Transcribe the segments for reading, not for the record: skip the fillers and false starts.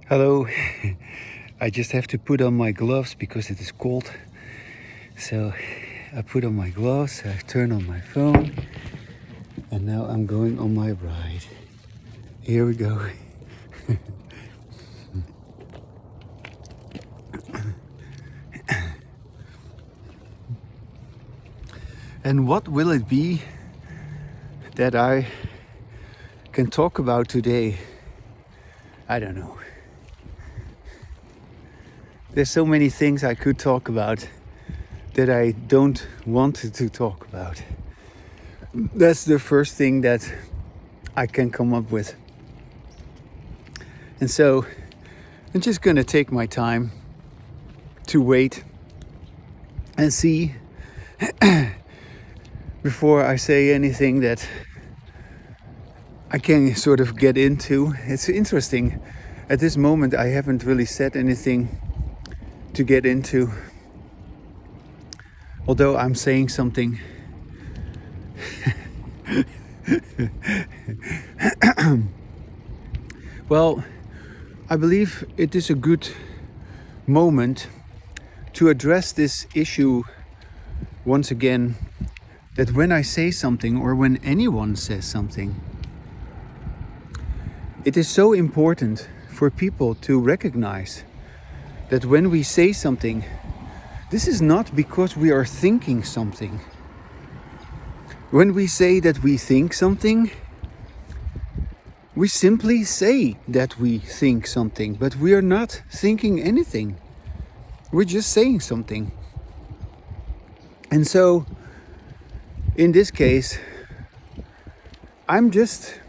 Hello, I just have to put on my gloves because it is cold. So I put on my gloves, I turn on my phone, and now I'm going on my ride. Here we go. And what will it be that I can talk about today? I don't know. There's so many things I could talk about that I don't want to talk about. That's the first thing that I can come up with. And so I'm just gonna take my time to wait and see before I say anything that I can sort of get into. It's interesting. At this moment, I haven't really said anything to get into, although I'm saying something. Well, I believe it is a good moment to address this issue once again, that when I say something or when anyone says something, it is so important for people to recognize that when we say something, this is not because we are thinking something. When we say that we think something, we simply say that we think something, but we are not thinking anything. We're just saying something. And so, in this case, I'm just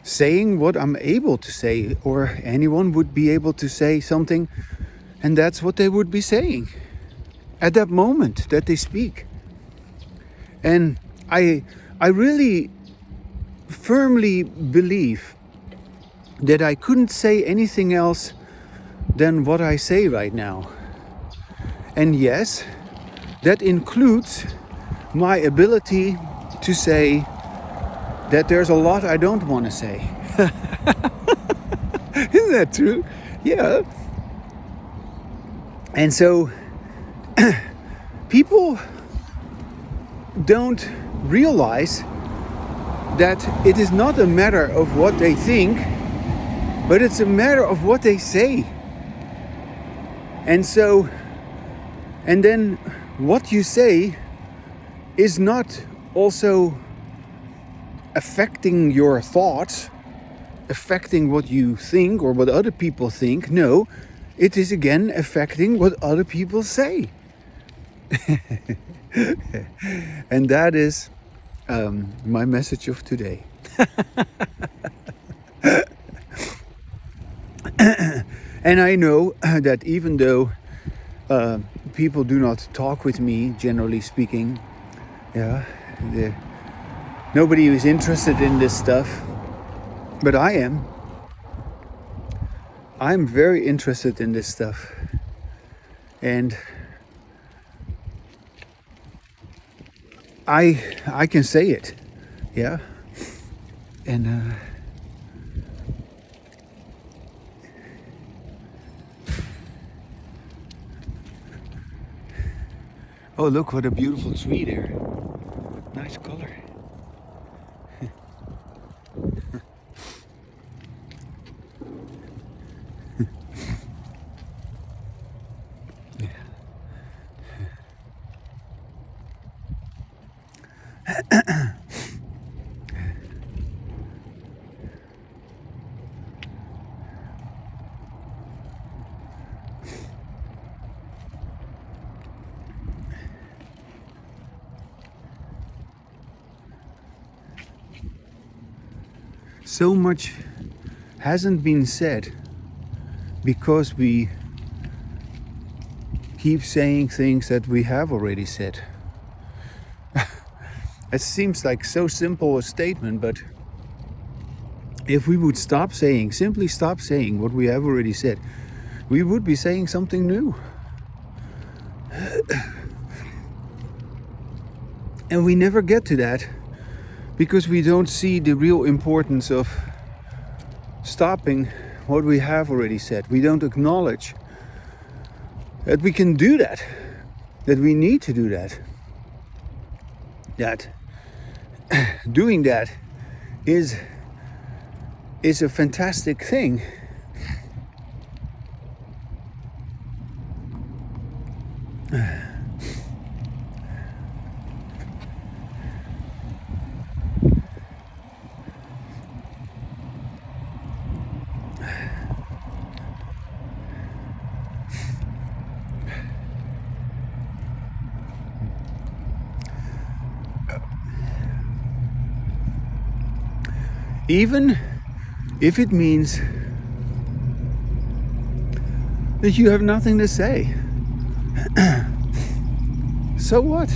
saying what I'm able to say, or anyone would be able to say something, and that's what they would be saying at that moment that they speak. And I really firmly believe that I couldn't say anything else than what I say right now. And yes, that includes my ability to say that there's a lot I don't want to say. Isn't that true? Yeah. And so people don't realize that it is not a matter of what they think, but it's a matter of what they say. And so, and then what you say is not also affecting your thoughts, affecting what you think or what other people think. No, it is again affecting what other people say. And that is my message of today. And I know that even though people do not talk with me, generally speaking, nobody is interested in this stuff, but I am. I'm very interested in this stuff. And I can say it, yeah. And oh, look what a beautiful tree there. Nice color. So much hasn't been said because we keep saying things that we have already said. It seems like so simple a statement, but if we would simply stop saying what we have already said, we would be saying something new. And we never get to that because we don't see the real importance of stopping what we have already said. We don't acknowledge that we can do that we need to do that doing that is a fantastic thing. Even if it means that you have nothing to say. So what?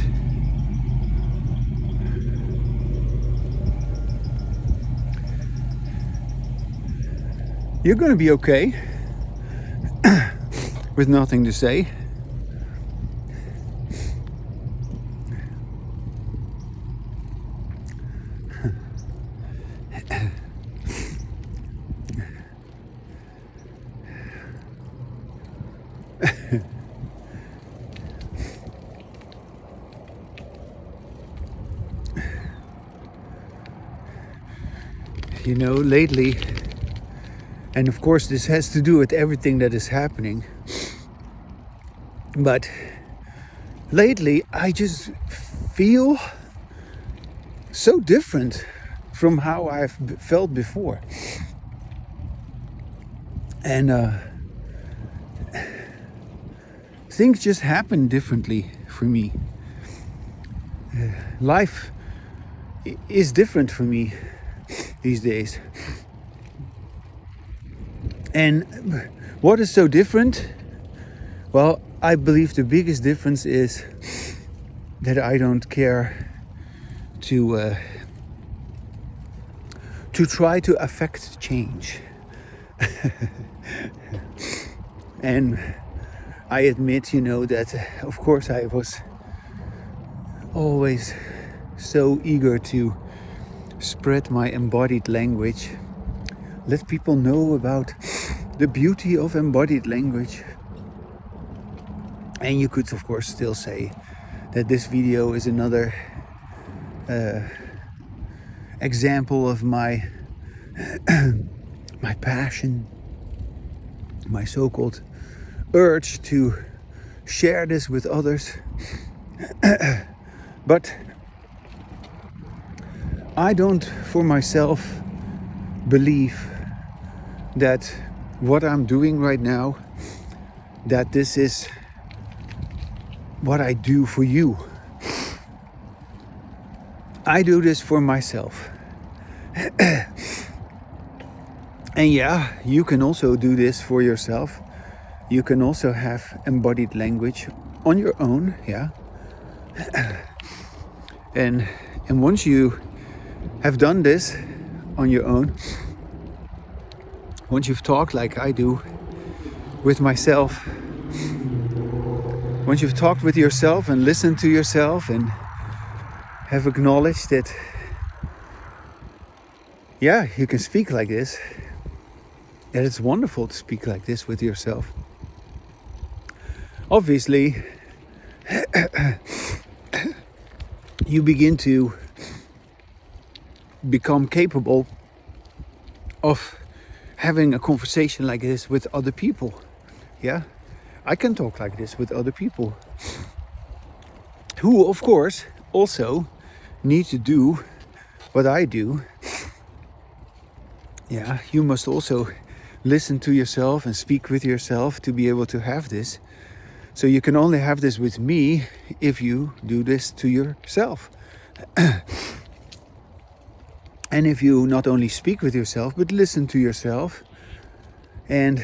You're going to be okay with nothing to say. You know, lately, and of course this has to do with everything that is happening, but lately I just feel so different from how I've felt before. And things just happen differently for me. Life is different for me these days. And what is so different? Well, I believe the biggest difference is that I don't care to try to affect change. And I admit, you know, that of course I was always so eager to spread my embodied language, let people know about the beauty of embodied language. And you could of course still say that this video is another example of my my passion, my so-called urge to share this with others. But I don't, for myself, believe that what I'm doing right now, that this is what I do for you. I do this for myself. And yeah, you can also do this for yourself. You can also have embodied language on your own, yeah. And once you have done this on your own, once you've talked like I do with myself, once you've talked with yourself and listened to yourself and have acknowledged that, yeah, you can speak like this, that it's wonderful to speak like this with yourself. Obviously, you begin to become capable of having a conversation like this with other people. Yeah, I can talk like this with other people who, of course, also need to do what I do. Yeah, you must also listen to yourself and speak with yourself to be able to have this. So you can only have this with me if you do this to yourself. And if you not only speak with yourself, but listen to yourself and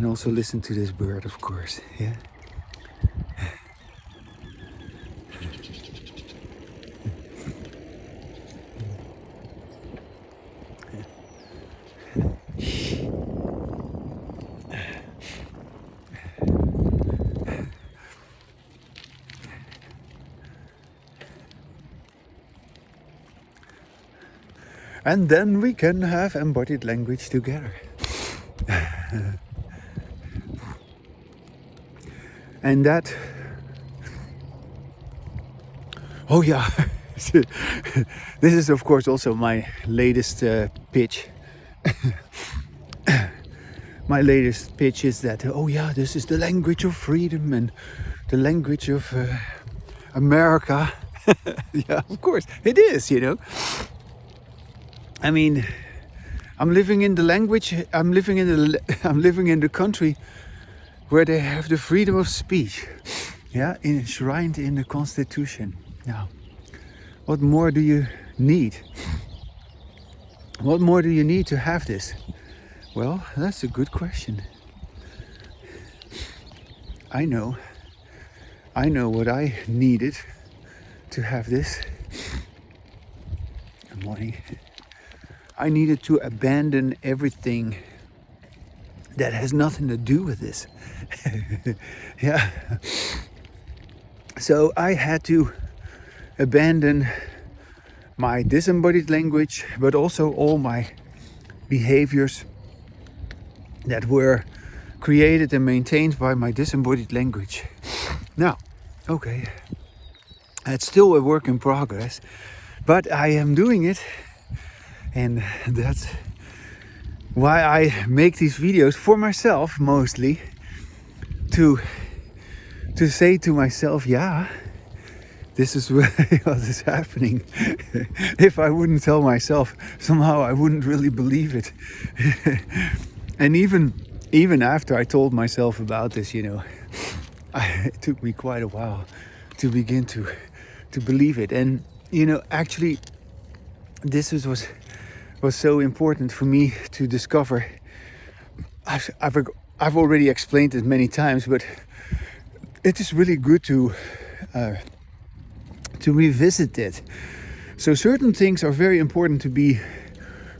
also listen to this bird, of course, yeah. And then we can have embodied language together. And that, oh yeah, this is of course also my latest pitch. My latest pitch is that, oh yeah, this is the language of freedom and the language of America. Yeah, of course, it is, you know. I mean, I'm living in the language, I'm living in the country where they have the freedom of speech, yeah, enshrined in the Constitution. Now, what more do you need? What more do you need to have this? Well, that's a good question. I know what I needed to have this. Good morning. I needed to abandon everything that has nothing to do with this. Yeah. So I had to abandon my disembodied language, but also all my behaviors that were created and maintained by my disembodied language. Now, okay, it's still a work in progress, but I am doing it, and that's why I make these videos for myself mostly, to say to myself, yeah, this is what is happening. If I wouldn't tell myself, somehow I wouldn't really believe it. And even after I told myself about this, you know, it took me quite a while to begin to believe it. And you know, actually, this was so important for me to discover. I've already explained it many times, but it is really good to revisit it. So certain things are very important to be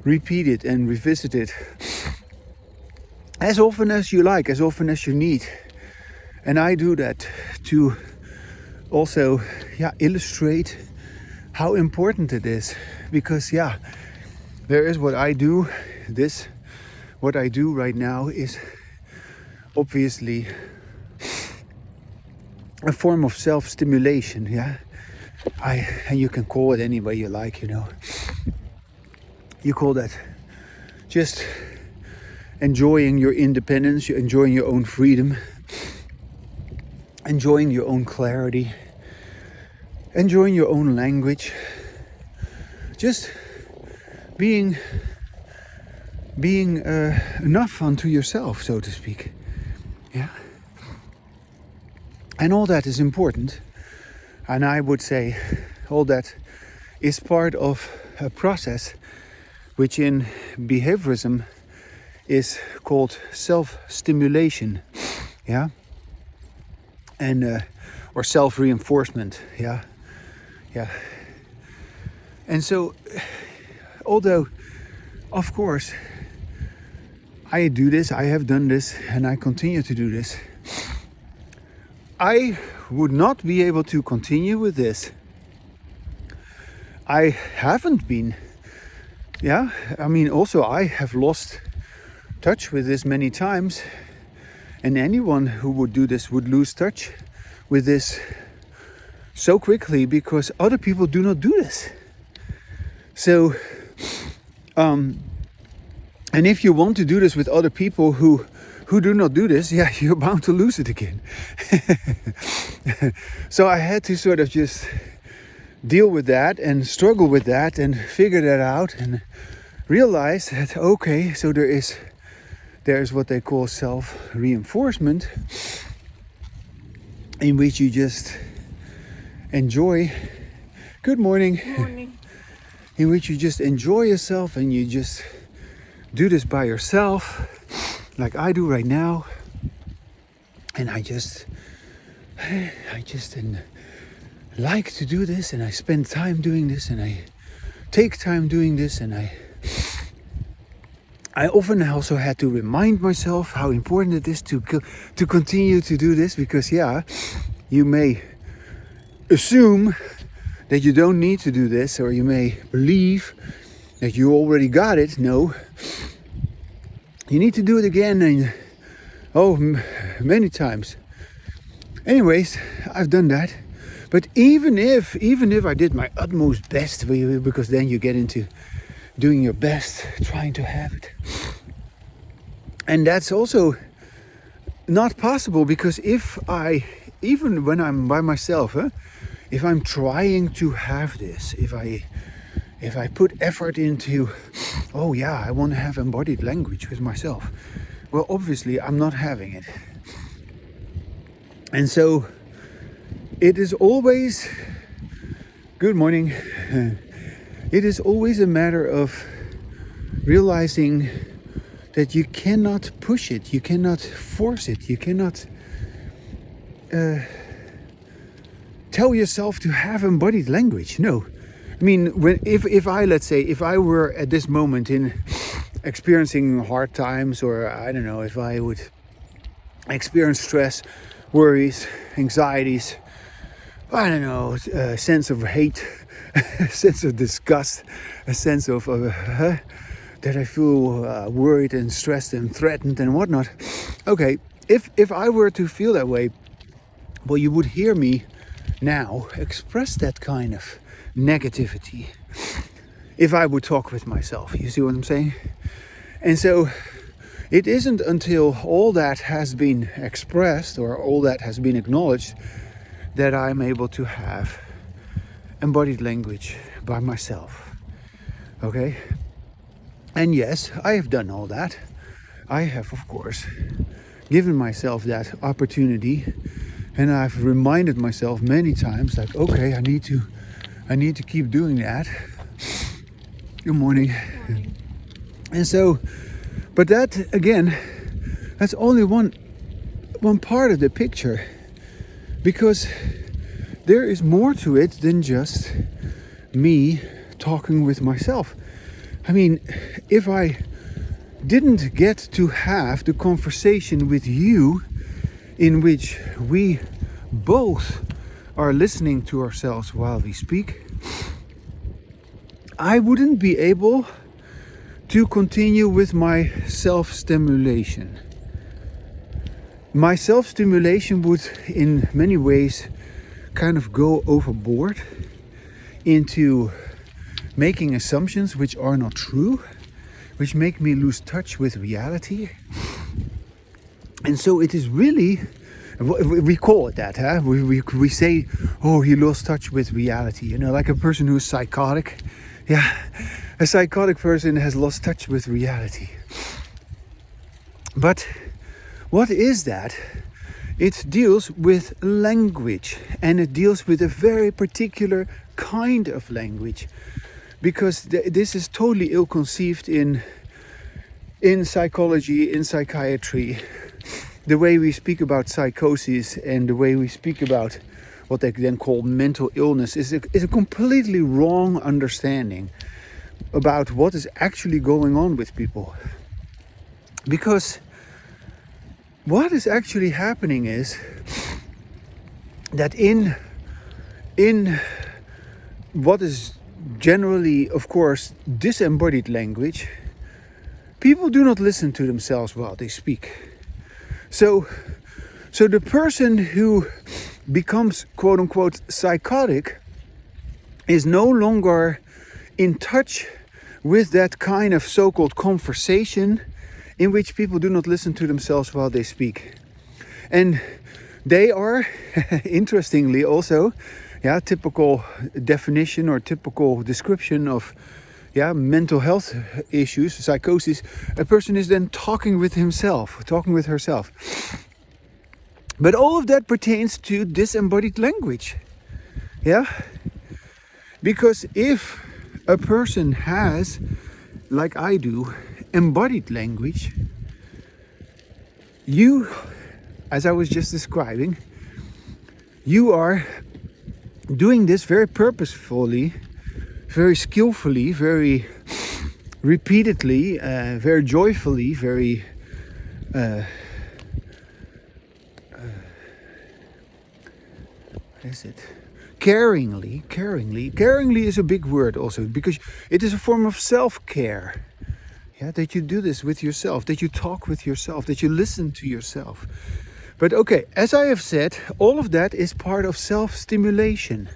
repeated and revisited as often as you like, as often as you need. And I do that to also, illustrate how important it is. Because, there is what I do. What I do right now is obviously a form of self-stimulation, and you can call it any way you like, you know. You call that just enjoying your independence, enjoying your own freedom, enjoying your own clarity, enjoying your own language, just being enough unto yourself, so to speak. Yeah. And all that is important. And I would say all that is part of a process which in behaviorism is called self-stimulation, and or self-reinforcement, And so, although, of course, I do this, I have done this, and I continue to do this, I would not be able to continue with this. I haven't been. Also I have lost touch with this many times, and anyone who would do this would lose touch with this so quickly because other people do not do this. So, and if you want to do this with other people who do not do this, you're bound to lose it again. So I had to sort of just deal with that and struggle with that and figure that out and realize that, okay, so there is what they call self-reinforcement, in which you just enjoy. Good morning. Morning. In which you just enjoy yourself and you just do this by yourself, like I do right now. And I just like to do this, and I spend time doing this, and I take time doing this, and I often also had to remind myself how important it is to continue to do this, because you may assume that you don't need to do this, or you may believe that you already got it. No, you need to do it again, and many times. Anyways, I've done that. But even if I did my utmost best, because then you get into doing your best, trying to have it, and that's also not possible, because even when I'm by myself, if I'm trying to have this, if I put effort into, I want to have embodied language with myself, well, obviously I'm not having it. And so it is always, good morning, it is always a matter of realizing that you cannot push it, you cannot force it, you cannot tell yourself to have embodied language. No. I mean, if I were at this moment in experiencing hard times, or I don't know, if I would experience stress, worries, anxieties, I don't know, a sense of hate, a sense of disgust, a sense of that I feel worried and stressed and threatened and whatnot. Okay, if I were to feel that way, well, you would hear me now express that kind of negativity if I would talk with myself. You see what I'm saying? And so it isn't until all that has been expressed or all that has been acknowledged that I'm able to have embodied language by myself. Okay? And yes, I have done all that. I have, of course, given myself that opportunity, and I've reminded myself many times, like, okay, I need to keep doing that. Good morning. Good morning. And so, but that again, that's only one part of the picture, because there is more to it than just me talking with myself. I mean, if I didn't get to have the conversation with you in which we both are listening to ourselves while we speak, I wouldn't be able to continue with my self-stimulation. My self-stimulation would in many ways kind of go overboard into making assumptions which are not true, which make me lose touch with reality. And so it is really, we call it that, huh? We say, oh, he lost touch with reality. You know, like a person who is psychotic. Yeah, a psychotic person has lost touch with reality. But what is that? It deals with language, and it deals with a very particular kind of language, because this is totally ill-conceived in psychology, in psychiatry. The way we speak about psychosis and the way we speak about what they then call mental illness is a completely wrong understanding about what is actually going on with people. Because what is actually happening is that in what is generally, of course, disembodied language, people do not listen to themselves while they speak. So the person who becomes quote unquote psychotic is no longer in touch with that kind of so-called conversation in which people do not listen to themselves while they speak. And they are, interestingly also, typical definition or typical description of mental health issues, psychosis, a person is then talking with himself, talking with herself. But all of that pertains to disembodied language. Yeah? Because if a person has, like I do, embodied language, you, as I was just describing, you are doing this very purposefully, very skillfully, very repeatedly, very joyfully, very what is it? caringly is a big word also, because it is a form of self-care. Yeah, that you do this with yourself, that you talk with yourself, that you listen to yourself. But okay, as I have said, all of that is part of self-stimulation.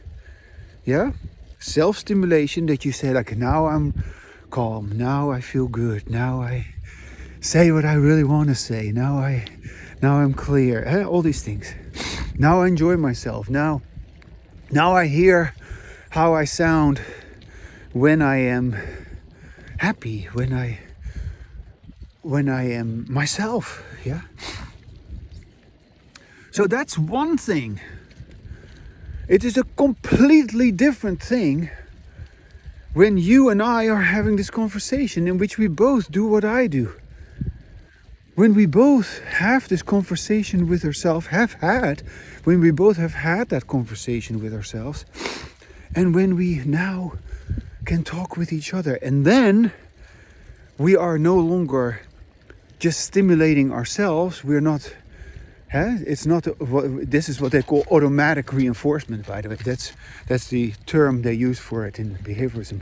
Yeah? Self-stimulation, that you say like, now I'm calm, now I feel good, now I say what I really want to say, now I'm clear, all these things. Now I enjoy myself, now I hear how I sound when I am happy, when I am myself. Yeah. So that's one thing. It is a completely different thing when you and I are having this conversation in which we both do what I do. When we both have this conversation with ourselves, when we both have had that conversation with ourselves, and when we now can talk with each other, and then we are no longer just stimulating ourselves. We're not, it's not, this is what they call automatic reinforcement, by the way. That's the term they use for it in behaviorism.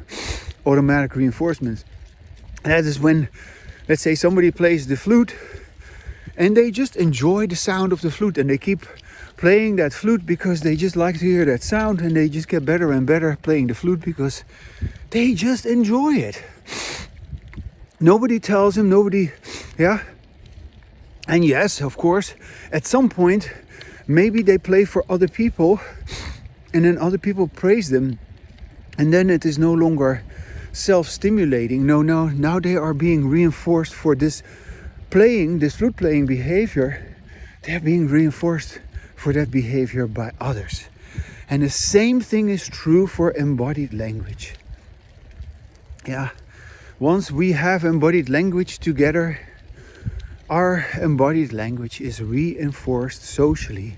Automatic reinforcement. And that is when, let's say, somebody plays the flute and they just enjoy the sound of the flute, and they keep playing that flute because they just like to hear that sound, and they just get better and better playing the flute because they just enjoy it. Nobody tells them, yeah. And yes, of course, at some point, maybe they play for other people, and then other people praise them, and then it is no longer self-stimulating. No, now they are being reinforced for this flute playing behavior. They are being reinforced for that behavior by others. And the same thing is true for embodied language. Yeah. Once we have embodied language together, our embodied language is reinforced socially.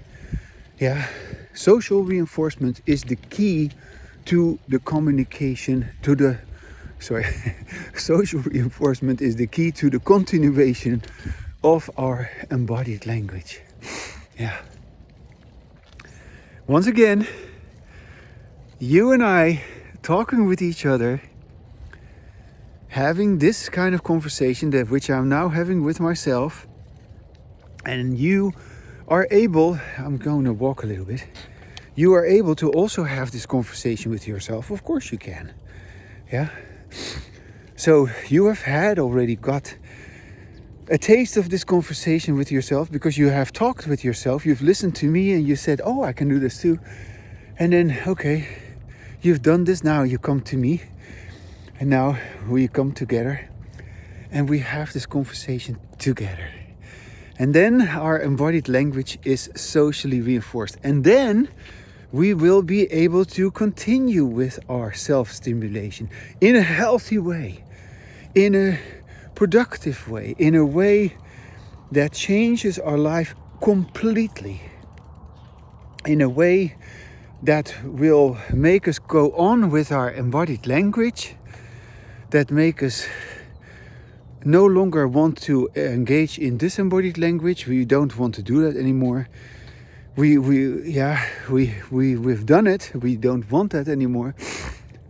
Yeah, social reinforcement is the key to the communication, social reinforcement is the key to the continuation of our embodied language. Yeah. Once again, you and I talking with each other, having this kind of conversation that which I'm now having with myself, and you are able, I'm going to walk a little bit, you are able to also have this conversation with yourself. Of course you can. Yeah. So you have already got a taste of this conversation with yourself because you have talked with yourself, you've listened to me and you said, oh, I can do this too. And then, okay, you've done this, now you come to me. And now we come together and we have this conversation together. And then our embodied language is socially reinforced. And then we will be able to continue with our self-stimulation in a healthy way, in a productive way, in a way that changes our life completely, in a way that will make us go on with our embodied language, that make us no longer want to engage in disembodied language. We don't want to do that anymore. We've done it. We don't want that anymore.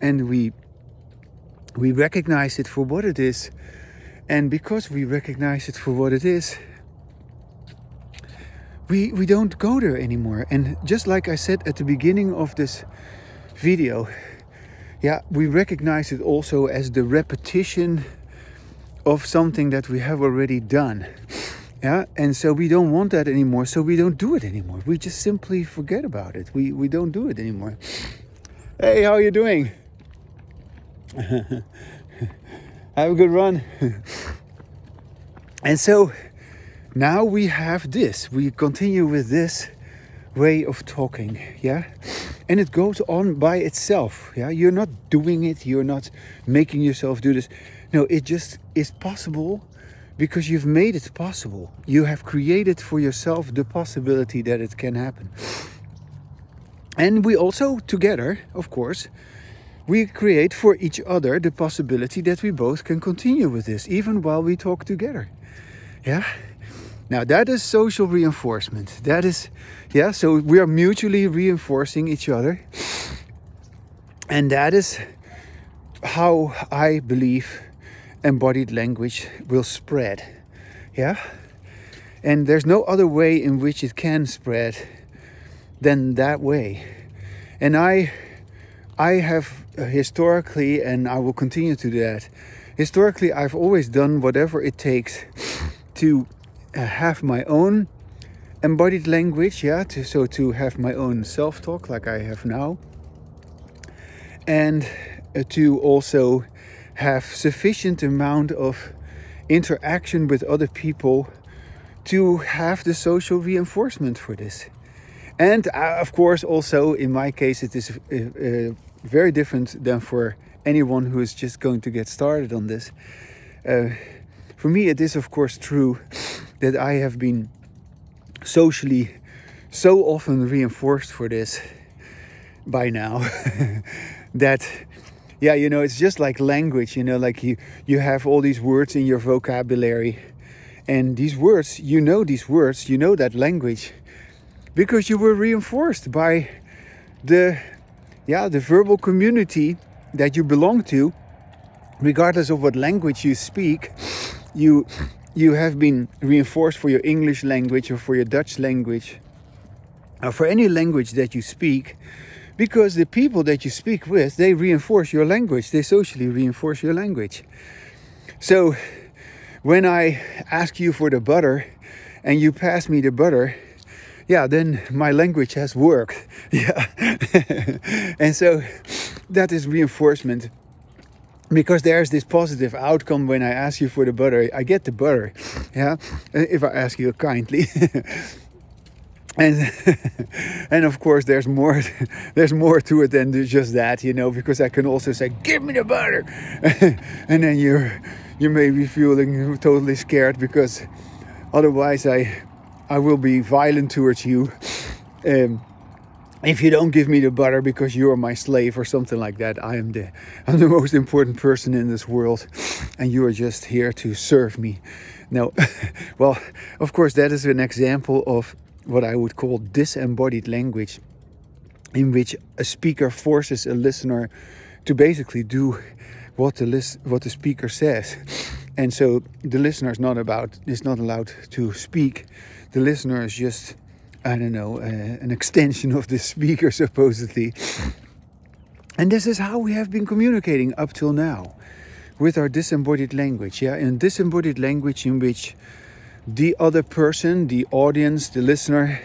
And we recognize it for what it is. And because we recognize it for what it is, we don't go there anymore. And just like I said at the beginning of this video, yeah, we recognize it also as the repetition of something that we have already done. Yeah, and so we don't want that anymore, so we don't do it anymore. We just simply forget about it. We don't do it anymore. Hey, how are you doing? Have a good run. And so now we have this. We continue with this way of talking, yeah? And it goes on by itself, yeah? You're not doing it, you're not making yourself do this. No, it just is possible because you've made it possible. You have created for yourself the possibility that it can happen. And we also, together, of course, we create for each other the possibility that we both can continue with this, even while we talk together. Yeah? Now that is social reinforcement. That is, yeah, so we are mutually reinforcing each other. And that is how I believe embodied language will spread. Yeah? And there's no other way in which it can spread than that way. And I have historically, and I will continue to do that, historically I've always done whatever it takes to have my own embodied language, yeah, to have my own self-talk like I have now, and to also have sufficient amount of interaction with other people to have the social reinforcement for this. And of course also in my case it is very different than for anyone who is just going to get started on this. For me it is of course true that I have been socially so often reinforced for this by now that, yeah, you know, it's just like language, you know, like you have all these words in your vocabulary, and these words, you know that language because you were reinforced by the verbal community that you belong to. Regardless of what language you speak, you have been reinforced for your English language or for your Dutch language or for any language that you speak, because the people that you speak with, they reinforce your language. They socially reinforce your language. So when I ask you for the butter and you pass me the butter, yeah, then my language has worked. Yeah. And so that is reinforcement. Because there's this positive outcome when I ask you for the butter. I get the butter, yeah, if I ask you kindly. And of course there's more to it than just that, you know, because I can also say, give me the butter. And then you may be feeling totally scared because otherwise I will be violent towards you. If you don't give me the butter because you're my slave or something like that, I'm the most important person in this world and you are just here to serve me. No, well, of course that is an example of what I would call disembodied language, in which a speaker forces a listener to basically do what the speaker says. And so the listener is not allowed to speak. The listener is just, I don't know, an extension of the speaker, supposedly. And this is how we have been communicating up till now, with our disembodied language. Yeah, in disembodied language in which the other person, the audience, the listener,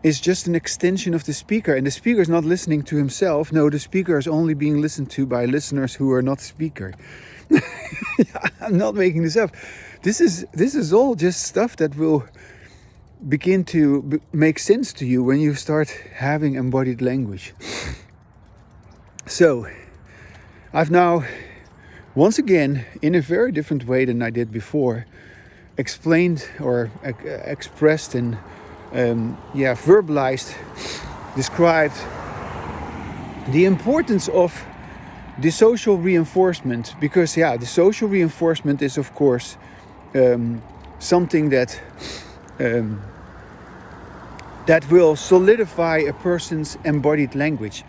is just an extension of the speaker. And the speaker is not listening to himself. No, the speaker is only being listened to by listeners who are not speaker. I'm not making this up. This is all just stuff that will begin to make sense to you when you start having embodied language. So, I've now, once again, in a very different way than I did before, explained or expressed and verbalized, described the importance of the social reinforcement. Because, the social reinforcement is, of course, something that will solidify a person's embodied language.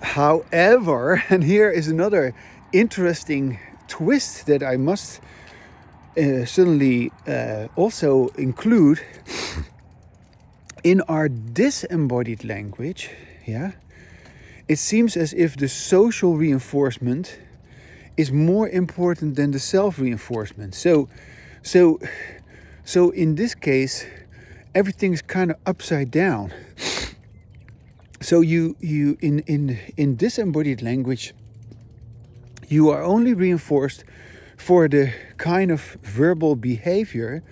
However, and here is another interesting twist that I must certainly also include. In our disembodied language, it seems as if the social reinforcement is more important than the self-reinforcement. So in this case, everything's kind of upside down. So you in disembodied language, you are only reinforced for the kind of verbal behavior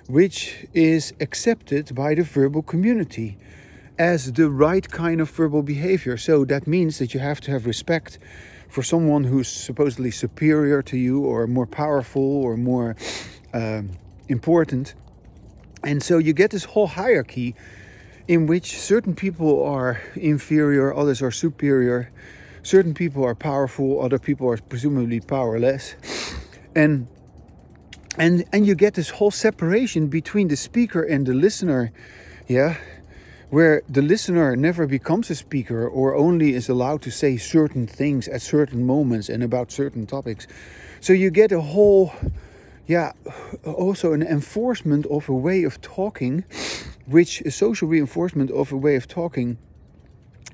which is accepted by the verbal community as the right kind of verbal behavior. So that means that you have to have respect for someone who's supposedly superior to you or more powerful or more important. And so you get this whole hierarchy in which certain people are inferior, others are superior, certain people are powerful, other people are presumably powerless. And And you get this whole separation between the speaker and the listener, yeah, where the listener never becomes a speaker or only is allowed to say certain things at certain moments and about certain topics. So you get a whole, also an enforcement of a way of talking, which is social reinforcement of a way of talking,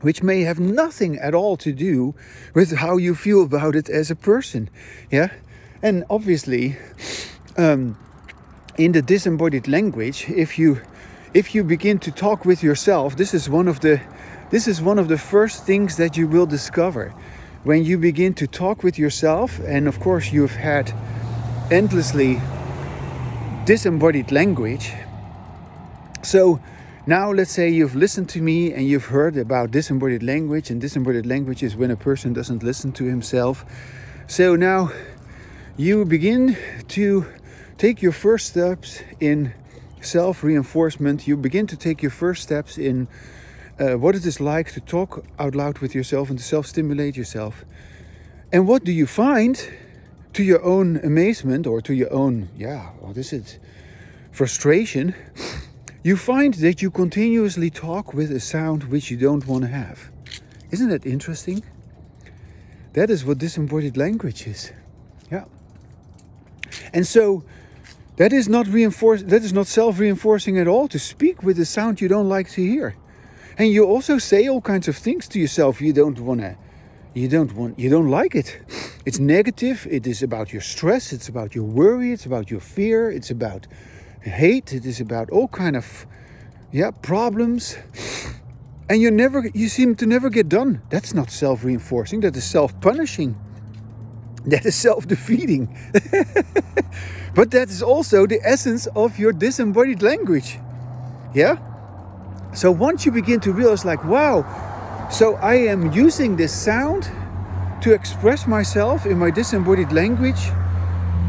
which may have nothing at all to do with how you feel about it as a person, yeah. And obviously, in the disembodied language, if you begin to talk with yourself, this is one of the first things that you will discover when you begin to talk with yourself. And of course, you've had endlessly disembodied language. So now let's say you've listened to me and you've heard about disembodied language, and disembodied language is when a person doesn't listen to himself. So now you begin to take your first steps in self-reinforcement. You begin to take your first steps in what it is like to talk out loud with yourself and to self-stimulate yourself. And what do you find, to your own amazement or to your own, what is it, frustration? You find that you continuously talk with a sound which you don't want to have. Isn't that interesting? That is what disembodied language is. Yeah. And so that is not self-reinforcing at all, to speak with a sound you don't like to hear. And you also say all kinds of things to yourself you don't like it. It's negative, it is about your stress, it's about your worry, it's about your fear, it's about hate, it is about all kind of problems. And you seem to never get done. That's not self-reinforcing, that is self-punishing. That is self-defeating. But that is also the essence of your disembodied language. Yeah? So once you begin to realize, like, wow, so I am using this sound to express myself in my disembodied language,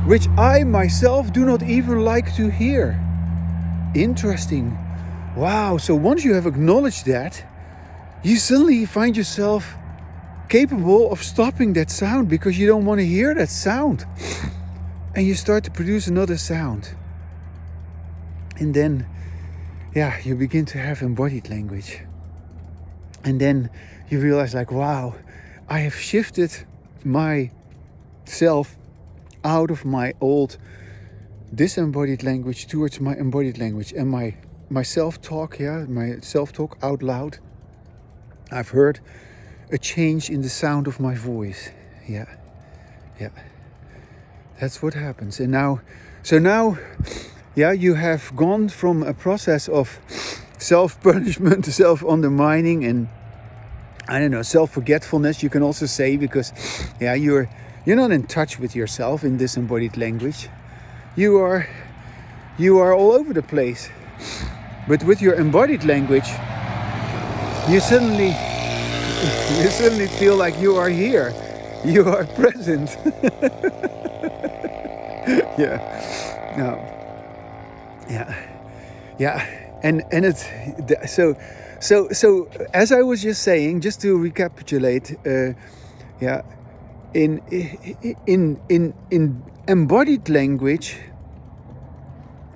which I myself do not even like to hear. Interesting. Wow, so once you have acknowledged that, you suddenly find yourself capable of stopping that sound because you don't want to hear that sound. And you start to produce another sound. And then, you begin to have embodied language. And then you realize, like, wow, I have shifted myself out of my old disembodied language towards my embodied language. And my self-talk, my self-talk out loud, I've heard a change in the sound of my voice. Yeah. That's what happens. And now, you have gone from a process of self-punishment to self-undermining and, I don't know, self-forgetfulness, you can also say, because, you're not in touch with yourself in disembodied language. You are all over the place. But with your embodied language, you suddenly feel like you are here. You are present. And it's so as I was just saying, just to recapitulate, in embodied language,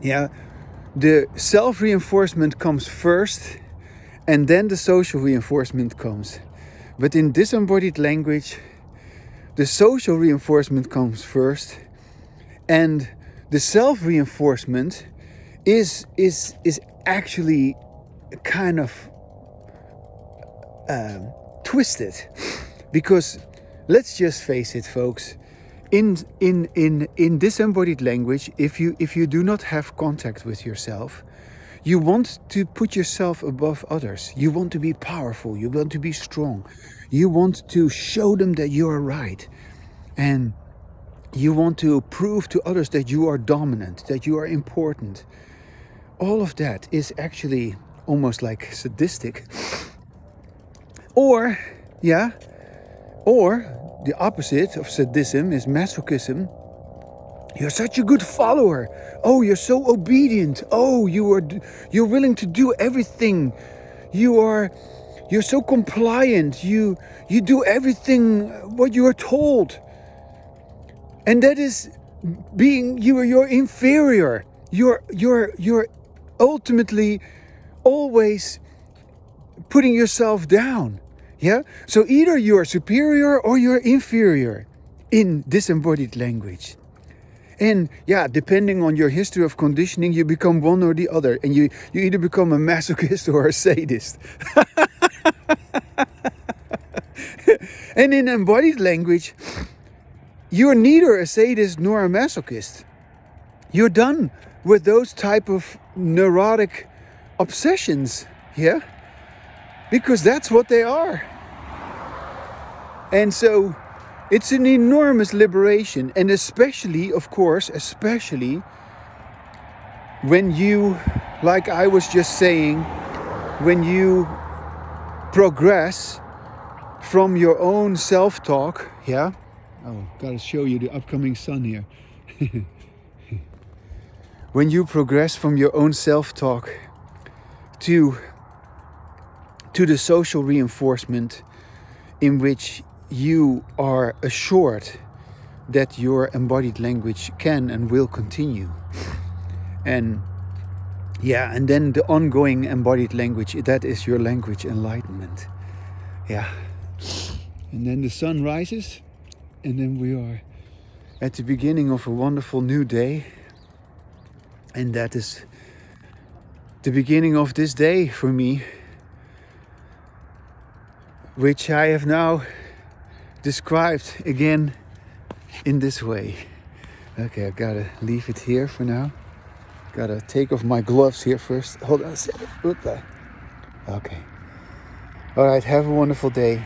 the self-reinforcement comes first, and then the social reinforcement comes. But in disembodied language, the social reinforcement comes first, and the self-reinforcement is actually kind of twisted, because let's just face it, folks. In disembodied language, if you do not have contact with yourself, you want to put yourself above others. You want to be powerful. You want to be strong. You want to show them that you are right, and you want to prove to others that you are dominant, that you are important. All of that is actually almost like sadistic. Or the opposite of sadism is masochism. You're such a good follower. Oh, you're so obedient. Oh, you're willing to do everything. You're so compliant. You do everything what you are told. And that is being you're inferior. You're ultimately always putting yourself down. Yeah? So either you're superior or you're inferior in disembodied language. And yeah, depending on your history of conditioning, you become one or the other. And you either become a masochist or a sadist. And in embodied language, you're neither a sadist nor a masochist. You're done with those type of neurotic obsessions, yeah? Because that's what they are. And so it's an enormous liberation, and especially, of course, especially when you, like I was just saying, when you progress from your own self-talk, yeah? Oh, gotta show you the upcoming sun here. When you progress from your own self-talk to the social reinforcement in which you are assured that your embodied language can and will continue. And yeah, and then the ongoing embodied language, that is your language enlightenment. Yeah. And then the sun rises, and then we are at the beginning of a wonderful new day. And that is the beginning of this day for me, which I have now described again in this way. Okay, I gotta leave it here for now. Gotta take off my gloves here first. Hold on a second. Okay. Alright, have a wonderful day.